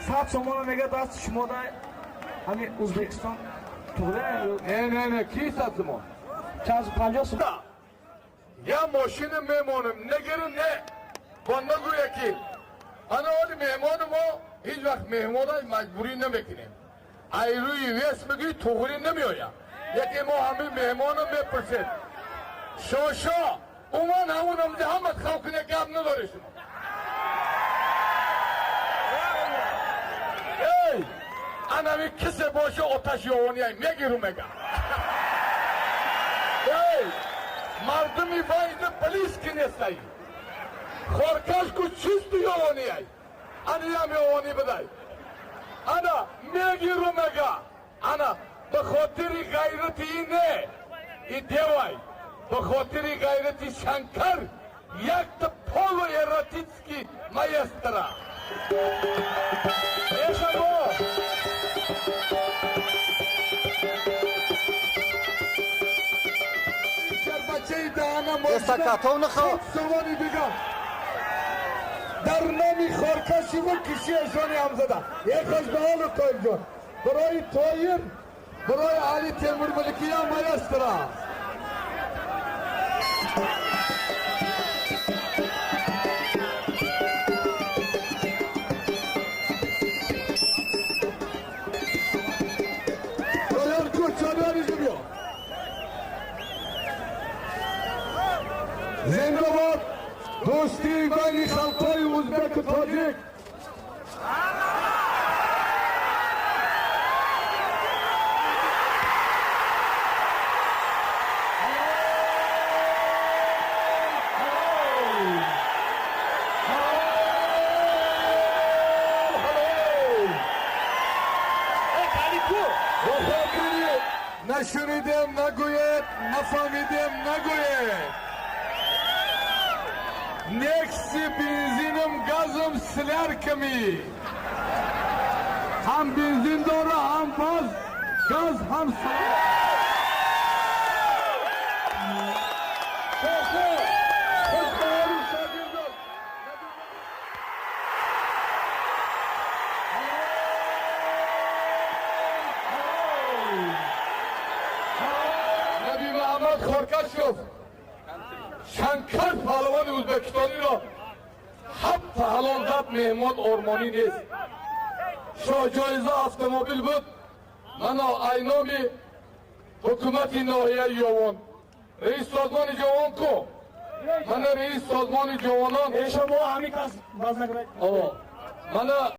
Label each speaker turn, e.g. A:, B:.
A: 7 so'mga dast shimoda همین ازبکستان توله
B: نه کی 7 so'm
A: 450 so'm
B: یا ماشین میمونم نگیرن نه با نگو یکی انا ولی مهمان ما هیچ وقت مهمانای مجبوری نمیکنیم ایروی ویس بگی توغری نمیایم یکی ما همین مهمانو میپرسید شاشا اومان همونم ده همت خلقونه گب نداری شما ای انمی کسی باشه آتش یوانی های میگیرو میگم ای مردمی باید پلیس کی نیستی خورکش کو چیز تو یوانی های انی هم یوانی بدای انا میگیرو میگم انا به خاطر غیرتی نه ای دیوای به خاطر غیرتی شنکر یک تا پولو ایراتیسکی مایسترا ایشا با بچه دهانم
C: استکاتو نخواه
B: سوانی بگم در نامی خورکشی و کشی اشانی هم زده یک خوش به حال طایر جان برای طایر برای علی تیمور ملکی هم مایسترا زنده‌باد دوستی بین خلقای ازبک و تاجیک نشنیدم نگوید نفهمیدم نگوید نکسی بنزینم گازم سلر کمی هم بنزین داره هم باز گاز هم سلر نبی محمد خورکش گفت شنکر پهلوان ازبکستانی را حتی حلال زد مهمان ارمانی نیست شاه جایزه автомобیل بود من اینامی حکومت ناحیه یوان رئیس سازمان جوان کو من رئیس سازمان جوانان
A: شما همین کس باز نکنید
B: من